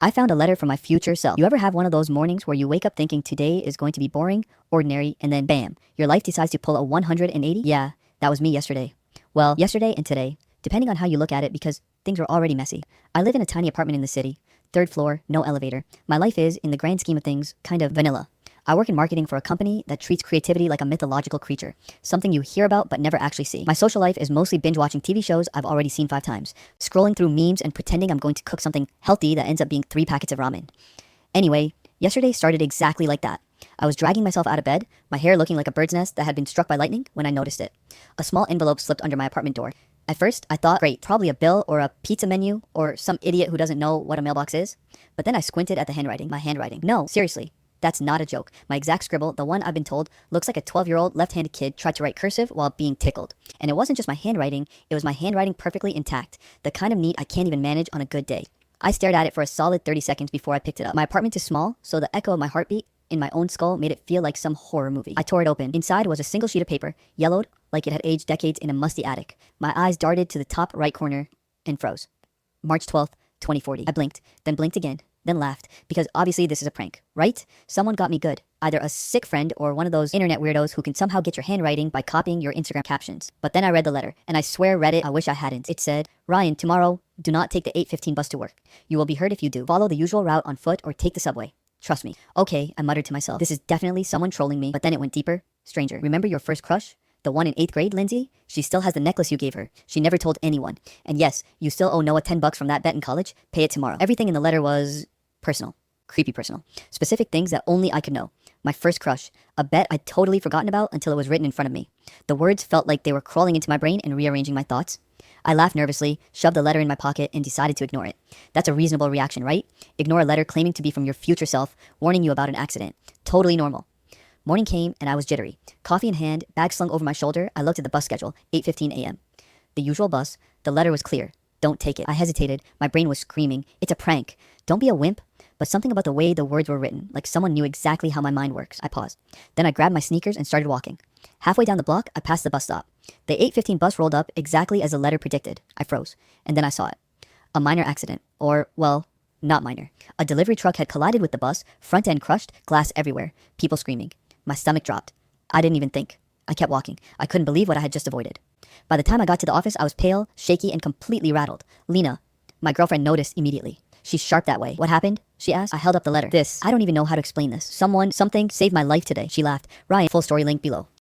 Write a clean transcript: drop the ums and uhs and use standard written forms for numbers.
I found a letter from my future self. You ever have one of those mornings where you wake up thinking today is going to be boring, ordinary, and then bam, your life decides to pull a 180? Yeah, that was me yesterday. Well, yesterday and today, depending on how you look at it, because things were already messy. I live in a tiny apartment in the city, third floor, no elevator. My life is, in the grand scheme of things, kind of vanilla. I work in marketing for a company that treats creativity like a mythological creature, something you hear about but never actually see. My social life is mostly binge watching TV shows I've already seen 5 times, scrolling through memes and pretending I'm going to cook something healthy that ends up being 3 packets of ramen. Anyway, yesterday started exactly like that. I was dragging myself out of bed, my hair looking like a bird's nest that had been struck by lightning, when I noticed it. A small envelope slipped under my apartment door. At first, I thought, great, probably a bill or a pizza menu or some idiot who doesn't know what a mailbox is. But then I squinted at the handwriting, my handwriting. No, seriously. That's not a joke. My exact scribble, the one I've been told, looks like a 12-year-old left-handed kid tried to write cursive while being tickled. And it wasn't just my handwriting, it was my handwriting perfectly intact, the kind of neat I can't even manage on a good day. I stared at it for a solid 30 seconds before I picked it up. My apartment is small, so the echo of my heartbeat in my own skull made it feel like some horror movie. I tore it open. Inside was a single sheet of paper, yellowed like it had aged decades in a musty attic. My eyes darted to the top right corner and froze. March 12th, 2040. I blinked, then blinked again, then laughed, because obviously this is a prank, right? Someone got me good. Either a sick friend or one of those internet weirdos who can somehow get your handwriting by copying your Instagram captions. But then I read the letter, and I swear read it, I wish I hadn't. It said, Ryan, tomorrow, do not take the 8:15 bus to work. You will be hurt if you do. Follow the usual route on foot or take the subway. Trust me. Okay, I muttered to myself. This is definitely someone trolling me, but then it went deeper. Stranger. Remember your first crush? The one in 8th grade, Lindsay? She still has the necklace you gave her. She never told anyone. And yes, you still owe Noah $10 from that bet in college. Pay it tomorrow. Everything in the letter was personal. Creepy personal. Specific things that only I could know. My first crush. A bet I'd totally forgotten about until it was written in front of me. The words felt like they were crawling into my brain and rearranging my thoughts. I laughed nervously, shoved the letter in my pocket, and decided to ignore it. That's a reasonable reaction, right? Ignore a letter claiming to be from your future self, warning you about an accident. Totally normal. Morning came, and I was jittery. Coffee in hand, bag slung over my shoulder, I looked at the bus schedule, 8:15 a.m. The usual bus. The letter was clear. Don't take it. I hesitated. My brain was screaming. It's a prank. Don't be a wimp. But something about the way the words were written, like someone knew exactly how my mind works. I paused. Then I grabbed my sneakers and started walking. Halfway down the block, I passed the bus stop. The 8:15 bus rolled up exactly as the letter predicted. I froze. And then I saw it. A minor accident. Or, well, not minor. A delivery truck had collided with the bus, front end crushed, glass everywhere, people screaming. My stomach dropped. I didn't even think. I kept walking. I couldn't believe what I had just avoided. By the time I got to the office, I was pale, shaky, and completely rattled. Lena, my girlfriend, noticed immediately. She's sharp that way. What happened? She asked. I held up the letter. I don't even know how to explain this. Something saved my life today. She laughed. Ryan, full story link below.